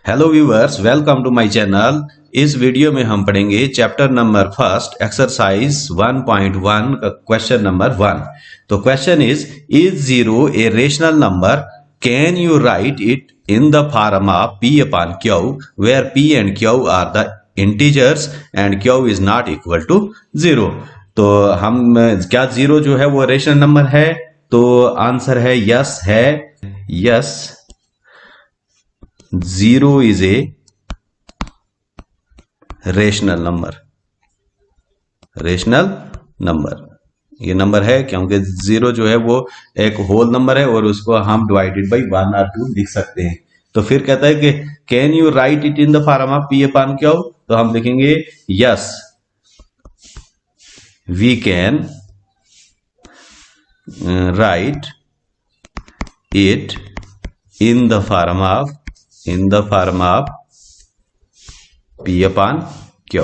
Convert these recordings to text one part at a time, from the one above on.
Hello viewers, welcome to my channel. इस video में हम पढ़ेंगे चैप्टर नंबर फर्स्ट एक्सरसाइज 1.1 का क्वेश्चन नंबर 1। तो question is zero a rational number? Can you write it in the form of p upon q where p and q are the integers and q is not equal to zero. तो हम क्या zero जो है वो rational number है? तो answer है yes है। Yes, zero is a rational number. Rational number ये नंबर है क्योंकि जीरो जो है वो एक होल नंबर है और उसको हम डिवाइडेड बाई 1 और 2 लिख सकते हैं। तो फिर कहता है कि can you write it in the form of p upon q? तो हम लिखेंगे yes we can write it in the form of p upon q।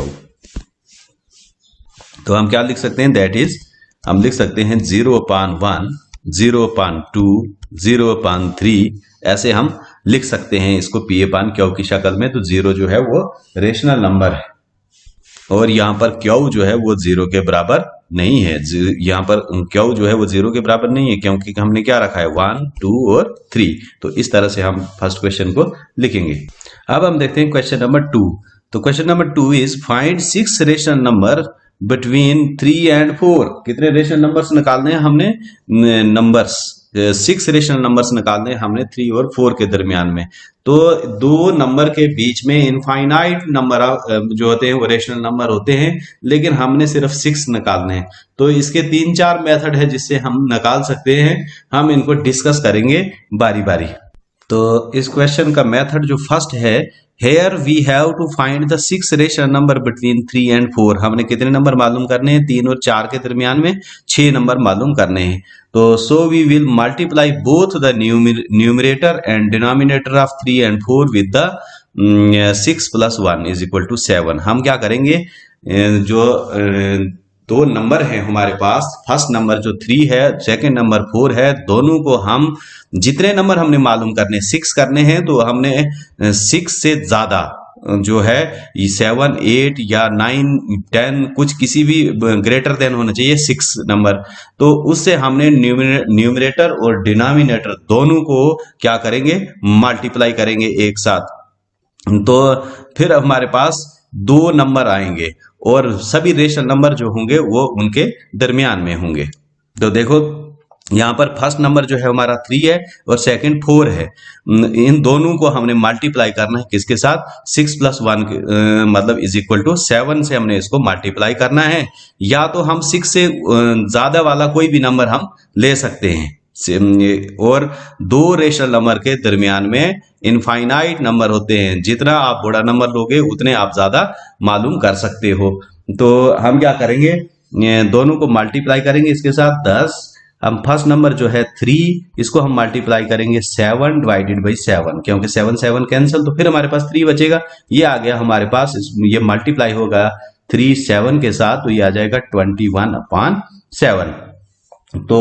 तो हम क्या लिख सकते हैं? दैट इज हम लिख सकते हैं 0/1, 0/2, 0/3, ऐसे हम लिख सकते हैं इसको p अपॉन q की शक्ल में। तो जीरो जो है वो रेशनल नंबर है और यहाँ पर q जो है वो जीरो के बराबर नहीं है। यहाँ पर q जो है वो जीरो के बराबर नहीं है क्योंकि हमने क्या रखा है 1, 2 और 3। तो इस तरह से हम फर्स्ट क्वेश्चन को लिखेंगे। अब हम देखते हैं क्वेश्चन नंबर 2। तो question number 2 is find 6 rational number between 3 and 4। कितने रेशनल नंबर्स निकालने हैं हमने? नंबर्स 6 रेशनल नंबर्स निकालने हैं हमने 3 और 4 के दरमियान में। तो दो नंबर के बीच में इनफाइनाइट नंबर जो होते हैं वो रेशनल नंबर होते हैं, लेकिन हमने सिर्फ 6 निकालने हैं। तो इसके 3-4 मेथड है जिससे हम निकाल सकते हैं। हम इनको डिस्कस करेंगे बारी बारी। तो इस क्वेश्चन का मेथड जो फर्स्ट है, here we have to find the 6 rational number between 3 and 4। हमने कितने नंबर मालूम करने हैं? 3 और 4 के दरमियान में 6 नंबर मालूम करने हैं। तो so we will multiply both the numerator and denominator of 3 and 4 with the 6 + 1 is equal to 7। हम क्या करेंगे? जो दो नंबर है हमारे पास, फर्स्ट नंबर जो 3 है, सेकंड नंबर 4 है, दोनों को हम जितने नंबर हमने मालूम करने 6 करने हैं, तो हमने 6 से ज्यादा जो है 7, 8 या 9, 10 कुछ किसी भी ग्रेटर देन होना चाहिए 6 नंबर। तो उससे हमने न्यूमरेटर और डिनोमिनेटर दोनों को क्या करेंगे? मल्टीप्लाई करेंगे एक साथ। तो फिर हमारे पास दो नंबर आएंगे और सभी रेशनल नंबर जो होंगे वो उनके दरमियान में होंगे। तो देखो यहाँ पर फर्स्ट नंबर जो है हमारा 3 है और सेकंड 4 है। इन दोनों को हमने मल्टीप्लाई करना है किसके साथ? 6 + 1 मतलब इज इक्वल टू 7 से हमने इसको मल्टीप्लाई करना है। या तो हम 6 से ज्यादा वाला कोई भी नंबर हम ले सकते हैं। और दो रेशनल नंबर के दरमियान में इनफाइनाइट नंबर होते हैं। जितना आप बड़ा नंबर लोगे उतने आप ज्यादा मालूम कर सकते हो। तो हम क्या करेंगे? दोनों को मल्टीप्लाई करेंगे इसके साथ 10। हम फर्स्ट नंबर जो है 3, इसको हम मल्टीप्लाई करेंगे 7 डिवाइडेड बाई 7, क्योंकि 7 7 कैंसिल, तो फिर हमारे पास 3 बचेगा। ये आ गया हमारे पास, ये मल्टीप्लाई होगा 3 7 के साथ, तो ये आ जाएगा 21/7। तो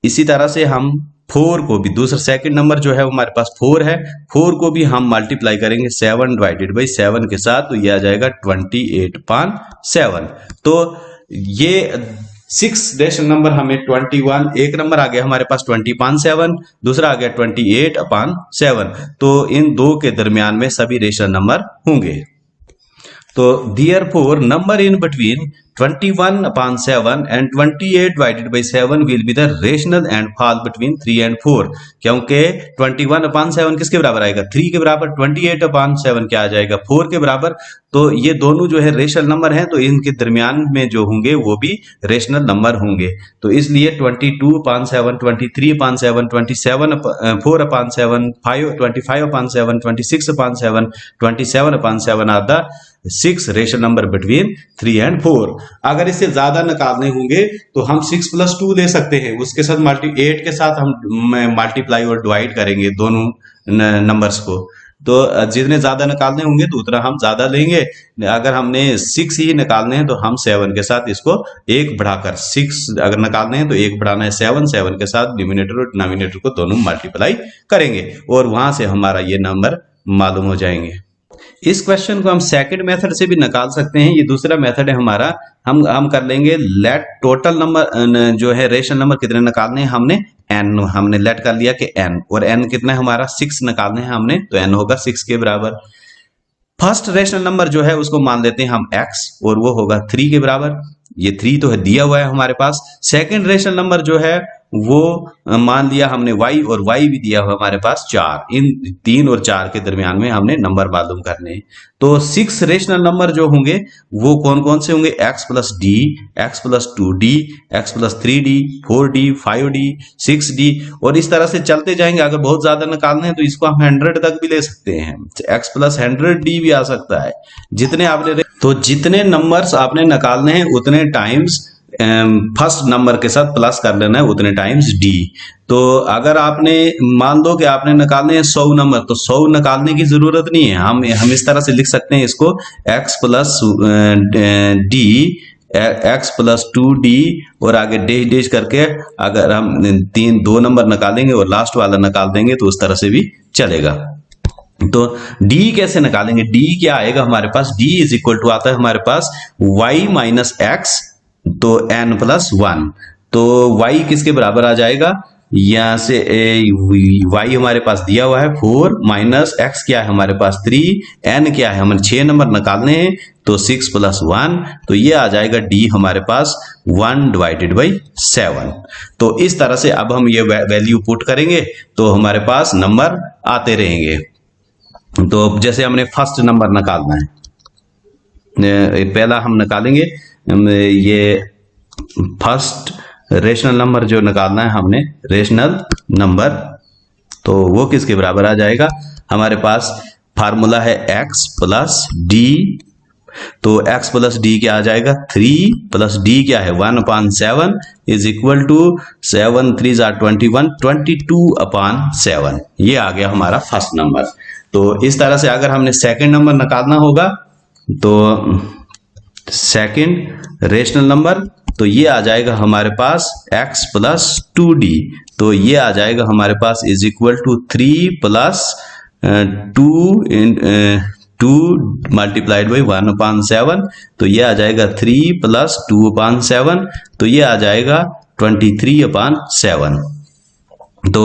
इसी तरह से हम 4 को भी, दूसरा सेकंड नंबर जो है हमारे पास 4 है, 4 को भी हम मल्टीप्लाई करेंगे 7 डिवाइडेड बाई 7 के साथ, तो ये आ जाएगा 28/7। तो ये 6 रेशनल नंबर हमें 21, एक नंबर आ गया हमारे पास 20/7, दूसरा आ गया 28/7। तो इन दो के दरमियान में सभी रेशनल नंबर होंगे। तो therefore number in between 21/7 and 28 divided by 7 will be the rational and fall between 3 and 4। क्योंकि 21/7 किसके बराबर आएगा? 3 के बराबर। 28/7 क्या आ जाएगा? 4 के बराबर। तो ये दोनों जो है रेशनल नंबर हैं, तो इनके दरमियान में जो होंगे वो भी रेशनल नंबर होंगे। तो इसलिए 22/7, 23/7, 4/7, 25/7, 26/7, 27/7 are the 6 rational number between 3 and 4। अगर इससे ज्यादा निकालने होंगे तो हम 6 + 2 ले सकते हैं, उसके साथ 8 के साथ हम मल्टीप्लाई और डिवाइड करेंगे दोनों नंबर्स को। तो जितने ज्यादा निकालने होंगे तो उतना हम ज्यादा लेंगे। अगर हमने 6 ही निकालने हैं तो हम 7 के साथ इसको एक बढ़ाकर 6 अगर निकालने हैं तो एक बढ़ाना है 7 के साथ न्यूमिनेटर और डिनोमिनेटर को दोनों मल्टीप्लाई करेंगे और वहां से हमारा ये नंबर मालूम हो जाएंगे। इस क्वेश्चन को हम सेकंड मेथड से भी निकाल सकते हैं। ये दूसरा मेथड है हमारा। हम कर लेंगे लेट टोटल नंबर जो है रेशनल नंबर कितने निकालने हैं हमने n, हमने लेट कर लिया कि n, और n कितना है हमारा 6 निकालने हैं हमने, तो n होगा 6 के बराबर। फर्स्ट रेशनल नंबर जो है उसको मान लेते हैं हम x, और वो होगा 3 के बराबर। ये 3 तो है दिया हुआ है हमारे पास। सेकंड रेशनल नंबर जो है वो मान लिया हमने y, और y भी दिया हुआ हमारे पास 4। इन 3 और 4 के दरमियान में हमने नंबर मालूम करने। तो 6 रेशनल नंबर जो होंगे वो कौन कौन से होंगे, x plus D, x plus 2d, x plus 3d, 4d, 5d, 6d, और इस तरह से चलते जाएंगे। अगर बहुत ज्यादा निकालने हैं तो इसको हम 100 तक भी ले सकते हैं। x प्लस 100d भी आ सकता है। जितने आपने तो जितने नंबर्स आपने निकालने हैं उतने टाइम्स फर्स्ट नंबर के साथ प्लस कर लेना है, उतने टाइम्स डी। तो अगर आपने मान लो कि आपने निकालने हैं 100 नंबर, तो 100 निकालने की जरूरत नहीं है। हम इस तरह से लिख सकते हैं इसको x plus D, x plus 2d, और आगे डैश डैश करके अगर हम 2 नंबर निकालेंगे और लास्ट वाला निकाल देंगे तो उस तरह से भी चलेगा। तो d कैसे निकालेंगे, d क्या आएगा हमारे पास, d इज इक्वल टू आता है हमारे पास y माइनस एक्स, तो n प्लस 1। तो y किसके बराबर आ जाएगा, यहां से y हमारे पास दिया हुआ है 4 माइनस x क्या है हमारे पास 3, n क्या है हमें 6 नंबर निकालने हैं, तो 6 प्लस 1, तो ये आ जाएगा d हमारे पास 1 डिवाइडेड बाई 7। तो इस तरह से अब हम ये वैल्यू पुट करेंगे तो हमारे पास नंबर आते रहेंगे। तो जैसे हमने फर्स्ट नंबर निकालना है, पहला हम निकालेंगे ये फर्स्ट रेशनल नंबर जो निकालना है हमने रेशनल नंबर, तो वो किसके बराबर आ जाएगा, हमारे पास फार्मूला है x प्लस डी। तो x प्लस डी क्या आ जाएगा 3 प्लस डी क्या है 1/7 इज इक्वल टू 7 3 जार 21, 22/7। ये आ गया हमारा फर्स्ट नंबर। तो इस तरह से अगर हमने सेकंड नंबर निकालना होगा तो सेकंड रेशनल नंबर, तो ये आ जाएगा हमारे पास x प्लस 2d, तो ये आ जाएगा हमारे पास is equal to 3 plus 2 multiplied by 1/7, तो ये आ जाएगा 3 प्लस 2/7, तो ये आ जाएगा 23/7। तो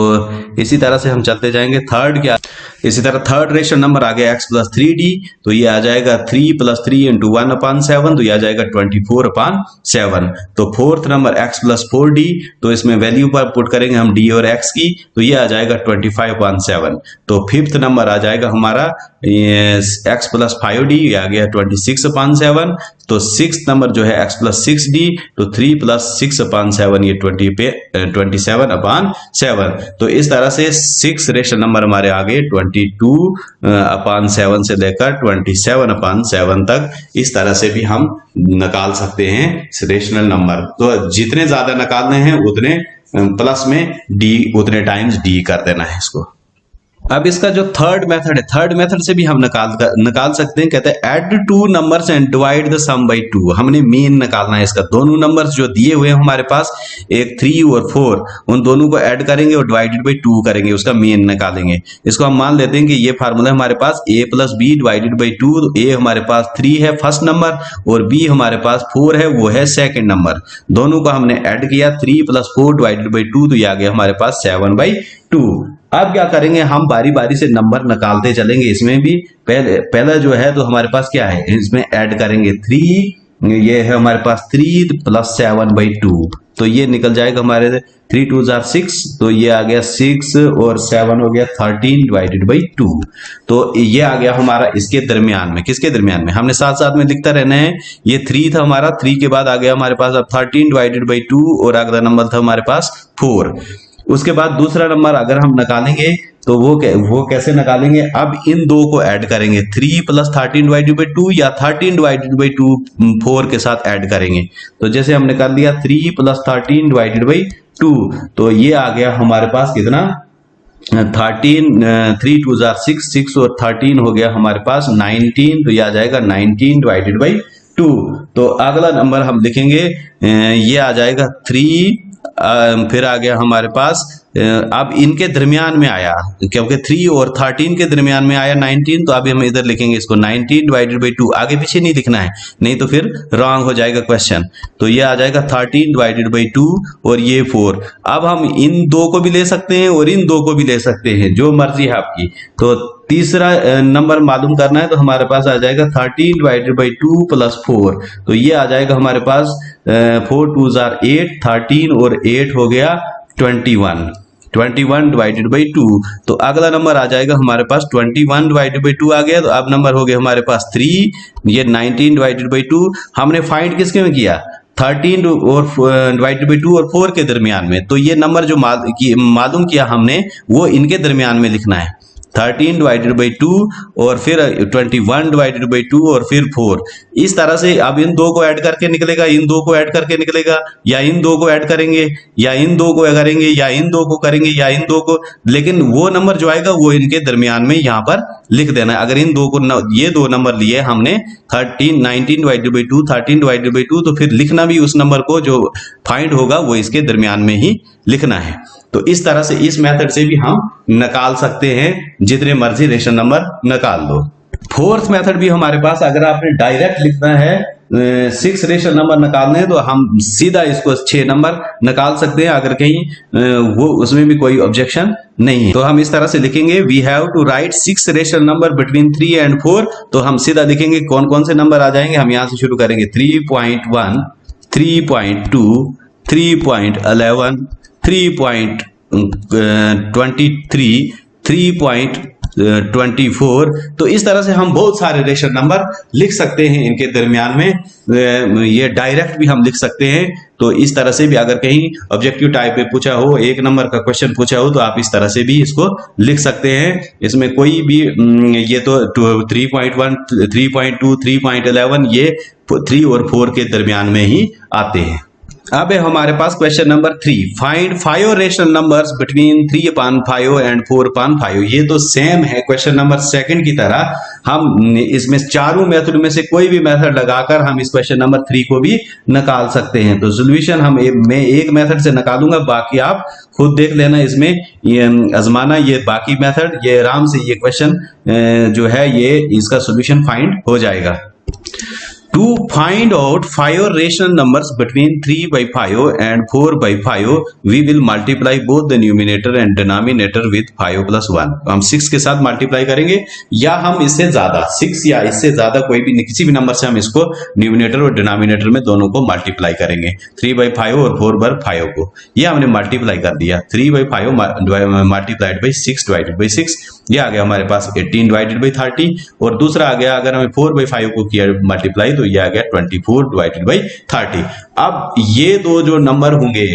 इसी तरह से हम चलते जाएंगे। थर्ड क्या, इसी तरह थर्ड रेशनल नंबर आ गया x प्लस 3d, तो ये आ जाएगा 3 प्लस 3 इंटू 1/7, तो ये आ जाएगा 24/7। तो fourth number x plus 4d, तो इसमें वैल्यू पर पुट करेंगे हम d और x की, तो ये आ जाएगा 25/7। तो फिफ्थ नंबर आ जाएगा हमारा x प्लस 5d, ये आ गया 26/7। तो सिक्स नंबर जो है x प्लस 6d, तो 3 प्लस 6/7 ये 27/7। तो इस तरह से 6 रेशनल नंबर हमारे आगे 22/7 से लेकर 27/7 तक, इस तरह से भी हम निकाल सकते हैं रेशनल नंबर। तो जितने ज्यादा निकालने हैं उतने प्लस में डी, उतने टाइम्स डी कर देना है इसको। अब इसका जो थर्ड मेथड है, थर्ड मेथड से भी हम निकाल सकते हैं। कहते हैं add 2 numbers and divide the sum by 2। हमने मीन निकालना है इसका। दोनों नंबर्स जो दिए हुए हैं हमारे पास, एक 3 और 4, उन दोनों को ऐड करेंगे और डिवाइडेड बाय 2 करेंगे, उसका मीन निकालेंगे। इसको हम मान लेते हैं कि ये फार्मूला हमारे पास a plus b divided by 2। तो a हमारे पास 3 है फर्स्ट नंबर और b हमारे पास 4 है, वो है सेकेंड नंबर। दोनों को हमने ऐड किया 3 प्लस 4 डिवाइडेड बाई 2, तो ये आ गया हमारे पास 7/2। अब क्या करेंगे, हम बारी बारी से नंबर निकालते चलेंगे। इसमें भी पहला जो है तो हमारे पास क्या है, इसमें ऐड करेंगे 3, ये है हमारे पास 3 प्लस 7/2, तो ये निकल जाएगा हमारे 3 2 जार 6, तो ये आ गया 6 और 7 हो गया 13 डिवाइडेड बाई 2। तो ये आ गया हमारा इसके दरमियान में। किसके दरमियान में, हमने साथ साथ में लिखता रहना है। ये 3 था हमारा, 3 के बाद आ गया हमारे पास अब 13 डिवाइडेड बाई 2, और अगला नंबर था हमारे पास 4। उसके बाद दूसरा नंबर अगर हम निकालेंगे तो वो कैसे निकालेंगे, अब इन दो को ऐड करेंगे, 3 प्लस 13 डिवाइडेड बाई 2 या 13 डिवाइडेड बाई 2 4 के साथ ऐड करेंगे। तो जैसे हमने कर लिया 3 प्लस 13 डिवाइडेड बाई 2, तो ये आ गया हमारे पास कितना 13, 3 2 जार 6, 6 और 13 हो गया हमारे पास 19, तो ये आ जाएगा 19 डिवाइडेड बाई 2। तो अगला नंबर हम लिखेंगे, ये आ जाएगा 3, फिर आ गया हमारे पास अब इनके दरमियान में आया, क्योंकि 3 और 13 के दरमियान में आया 19, तो अब हम इधर लिखेंगे इसको 19 डिवाइडेड बाई 2, आगे पीछे नहीं लिखना है, नहीं तो फिर रॉन्ग हो जाएगा क्वेश्चन। तो ये आ जाएगा 13 डिवाइडेड बाई 2 और ये 4। अब हम इन दो को भी ले सकते हैं और इन दो को भी ले सकते हैं, जो मर्जी है आपकी। तो तीसरा नंबर मालूम करना है, तो हमारे पास आ जाएगा 13 डिवाइडेड बाई 2 प्लस 4, तो ये आ जाएगा हमारे पास 4 2 जार 8, 13 और 8 हो गया 21 डिवाइडेड बाई 2। तो अगला नंबर आ जाएगा हमारे पास 21 डिवाइडेड बाई 2 आ गया। तो अब नंबर हो गया हमारे पास 3, ये 19 डिवाइडेड बाई 2। हमने फाइंड किसके में किया, 13 और डिवाइडेड बाई 2 और 4 के दरमियान में। तो ये नंबर जो मालूम किया हमने, वो इनके दरमियान में लिखना है, 13 डिवाइडेड बाई 2 और फिर 21 डिवाइडेड बाई 2 और फिर 4। इस तरह से अब इन दो को ऐड करके निकलेगा, इन दो को ऐड करके निकलेगा, या इन दो को ऐड करेंगे, या इन दो को करेंगे, या इन दो को करेंगे, या इन दो को, लेकिन वो नंबर जो आएगा वो इनके दरमियान में यहाँ पर लिख देना है। अगर इन दो को ये दो नंबर लिए हमने 19 डिवाइडेड बाई 2, 13 डिवाइडेड बाई 2, तो फिर लिखना भी उस नंबर को जो फाइंड होगा वो इसके दरमियान में ही लिखना है। तो इस तरह से इस मेथड से भी हम निकाल सकते हैं, जितने मर्जी रेशन नंबर निकाल लो। फोर्थ मेथड भी हमारे पास, अगर आपने डायरेक्ट लिखना है 6 रेशन नंबर निकालने हैं, तो हम सीधा इसको 6 नंबर निकाल सकते हैं, अगर कहीं वो उसमें भी कोई ऑब्जेक्शन नहीं है। तो हम इस तरह से लिखेंगे, we have to write 6 ration number between 3 and 4। तो हम सीधा लिखेंगे कौन कौन से नंबर आ जाएंगे, हम यहां से शुरू करेंगे 3.1, 3.2, 3.11, 3.23, 3.24। तो इस तरह से हम बहुत सारे रेशन नंबर लिख सकते हैं इनके दरमियान में। ये डायरेक्ट भी हम लिख सकते हैं। तो इस तरह से भी अगर कहीं ऑब्जेक्टिव टाइप में पूछा हो, एक नंबर का क्वेश्चन पूछा हो, तो आप इस तरह से भी इसको लिख सकते हैं। इसमें कोई भी ये तो 3.1, 3.2, 3.11 ये 3 और 4 के दरमियान में ही आते हैं। अब है हमारे पास question number 3, find 5 rational numbers between 3/5 and 4/5। ये तो सेम है क्वेश्चन नंबर 2 की तरह। हम इसमें चारों मेथड में से कोई भी मेथड लगाकर हम इस क्वेश्चन नंबर 3 को भी निकाल सकते हैं। तो सोल्यूशन मैं एक मेथड से निकालूंगा, बाकी आप खुद देख लेना, इसमें ये आजमाना, ये बाकी मेथड, ये आराम से ये क्वेश्चन जो है ये इसका सोल्यूशन फाइंड हो जाएगा। To find out 5 rational numbers between 3/5 and 4/5, we will multiply both the numerator and denominator with 5 plus 1। हम 6 के साथ मल्टीप्लाई करेंगे, या हम इससे ज्यादा 6 या इससे ज्यादा कोई भी किसी भी नंबर से हम इसको न्यूमिनेटर और डिनोमिनेटर में दोनों को मल्टीप्लाई करेंगे, 3/5 और 4/5 को। ये हमने मल्टीप्लाई कर दिया, 3/5 मल्टीप्लाइड बाई 6 डिवाइडेड बाई 6, ये आ गया हमारे पास 18 डिवाइडेड बाई 30। और दूसरा आ गया, अगर हमें 4/5 को किया मल्टीप्लाई, तो ये आ गया 24 डिवाइडेड बाई 30। अब ये दो जो नंबर होंगे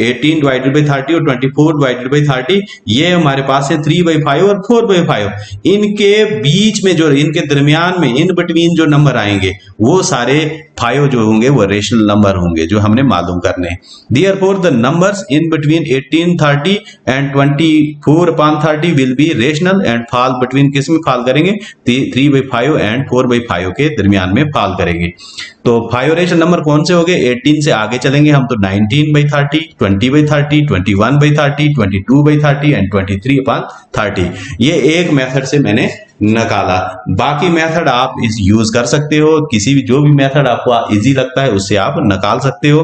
18 डिवाइडेड बाई 30 और 24 डिवाइडेड बाई 30, ये हमारे पास है 3/5 और 4/5। इनके बीच में जो, इनके दरमियान में, इन बिटवीन जो नंबर आएंगे वो सारे 5 जो होंगे वो रेशनल नंबर होंगे, जो हमने मालूम करने हैं। Therefore the numbers in between 18, 30 and 24/30 will be rational and fall between, किस में fall करेंगे, 3/5 and 4/5 के दरमियान में fall करेंगे। तो 5 रेशनल नंबर कौन से हो गए, 18 से आगे चलेंगे हम तो 19/30, 20/30, 21/30, 22/30 एंड 23/30। ये एक मेथड से मैंने निकाला। बाकी मेथड आप इस यूज कर सकते हो, किसी भी जो भी मेथड आपको इजी लगता है उससे आप निकाल सकते हो।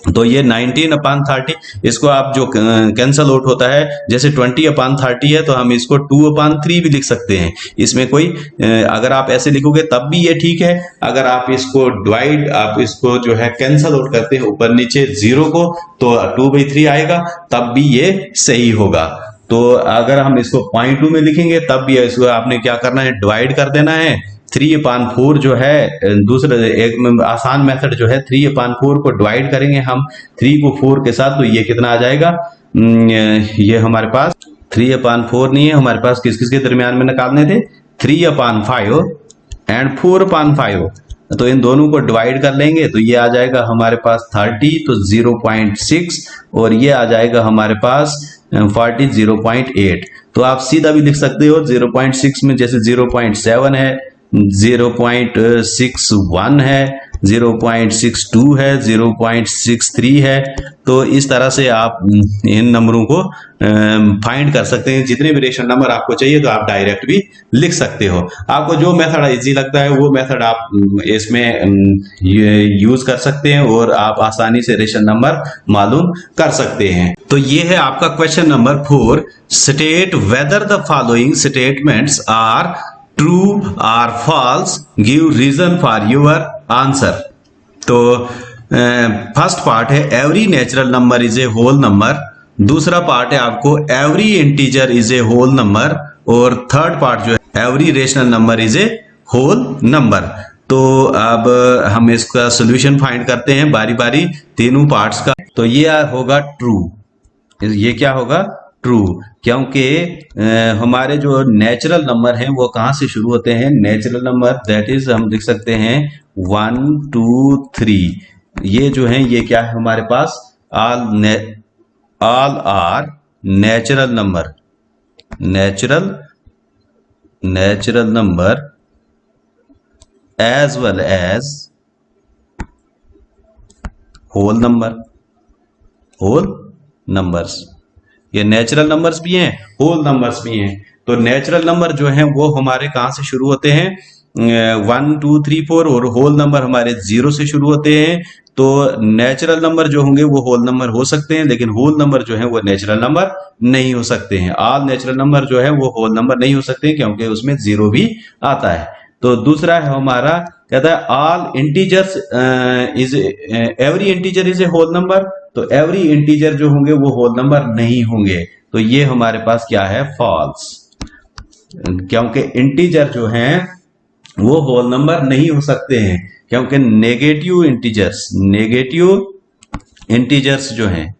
तो ये 19/30, इसको आप जो कैंसल आउट होता है, जैसे 20/30 है तो हम इसको 2/3 भी लिख सकते हैं। इसमें कोई अगर आप ऐसे लिखोगे तब भी ये ठीक है। अगर आप इसको डिवाइड, आप इसको जो है कैंसल आउट करते हैं ऊपर नीचे 0 को, तो 2/3 आएगा, तब भी ये सही होगा। तो अगर हम इसको 0.2 में लिखेंगे तब भी इसको आपने क्या करना है, डिवाइड कर देना है। 3/4 जो है दूसरा एक आसान मेथड जो है, 3/4 को डिवाइड करेंगे हम 3 को 4 के साथ, तो ये कितना आ जाएगा, ये हमारे पास 3/4 नहीं है, हमारे पास किस किस के दरमियान में निकालने थे, 3/5 एंड 4/5। तो इन दोनों को डिवाइड कर लेंगे तो ये आ जाएगा हमारे पास 30, तो 0.6, और ये आ जाएगा हमारे पास 40, 0.8। तो आप सीधा भी लिख सकते हो, 0.6 में जैसे 0.7 है, 0.61 है, 0.62 है, 0.63 है। तो इस तरह से आप इन नंबरों को फाइंड कर सकते हैं। जितने भी रेशनल नंबर आपको चाहिए तो आप डायरेक्ट भी लिख सकते हो। आपको जो मेथड इजी लगता है वो मेथड आप इसमें यूज कर सकते हैं और आप आसानी से रेशनल नंबर मालूम कर सकते हैं। तो ये है आपका question number 4। State whether the following statements are true और false, give reason for your answer. तो फर्स्ट पार्ट है every natural number is a whole number. दूसरा पार्ट है आपको every integer is a whole number. और third part जो है every rational number is a whole number. तो अब हम इसका सोल्यूशन फाइंड करते हैं बारी बारी तीनों पार्ट्स का। तो ये होगा ट्रू। ये क्या होगा? ट्रू, क्योंकि हमारे जो नेचुरल नंबर हैं वो कहाँ से शुरू होते हैं? नेचुरल नंबर दैट इज हम लिख सकते हैं 1 2 3। ये जो है ये क्या है हमारे पास? All are natural number. Natural number as well as whole numbers. ये नेचुरल नंबर्स भी हैं, होल नंबर्स भी हैं। तो नेचुरल नंबर जो हैं वो हमारे कहाँ से शुरू होते हैं? 1 2 3 4। और होल नंबर हमारे 0 से शुरू होते हैं। तो नेचुरल नंबर जो होंगे वो होल नंबर हो सकते हैं, लेकिन होल नंबर जो है वो नेचुरल नंबर नहीं हो सकते हैं। ऑल नेचुरल नंबर जो है वो होल नंबर नहीं हो सकते हैं, क्योंकि उसमें 0 भी आता है। तो दूसरा है हमारा, कहता है all integers is every integer is a whole number. तो एवरी इंटीजर जो होंगे वो होल नंबर नहीं होंगे। तो ये हमारे पास क्या है? फॉल्स, क्योंकि इंटीजर जो हैं वो होल नंबर नहीं हो सकते हैं, क्योंकि नेगेटिव इंटीजर्स जो हैं,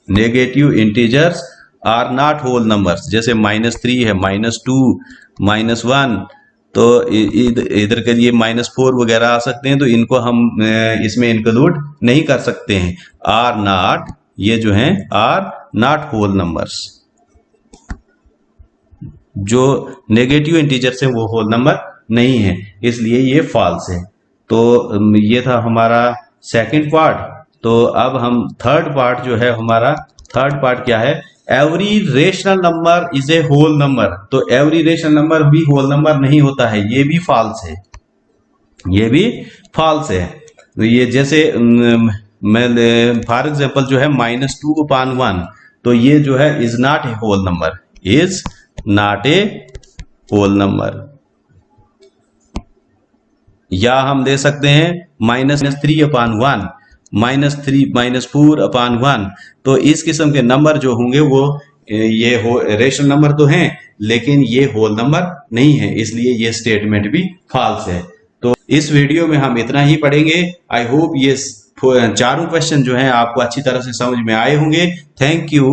negative integers are not whole numbers. जैसे -3 है, -2, -1। तो इधर के लिए -4 वगैरह आ सकते हैं, तो इनको हम इसमें इंक्लूड नहीं कर सकते हैं। आर नॉट, ये जो हैं आर नॉट होल नंबर्स। जो नेगेटिव इंटीजर्स हैं वो होल नंबर नहीं है, इसलिए ये फॉल्स है। तो ये था हमारा सेकंड पार्ट। तो अब हम थर्ड पार्ट जो है हमारा, थर्ड पार्ट क्या है? Every rational number is a whole number. तो एवरी रेशनल नंबर भी होल नंबर नहीं होता है, ये भी फॉल्स है, ये भी फॉल्स है। तो ये जैसे मैं फॉर एग्जांपल जो है -2/1, तो ये जो है is not a whole number, is not a whole number. या हम दे सकते हैं -3/1, -4/1। तो इस किस्म के नंबर जो होंगे वो ये रेशनल नंबर तो हैं, लेकिन ये होल नंबर नहीं है, इसलिए ये स्टेटमेंट भी फॉल्स है। तो इस वीडियो में हम इतना ही पढ़ेंगे। आई होप ये चारों क्वेश्चन जो हैं आपको अच्छी तरह से समझ में आए होंगे। Thank you.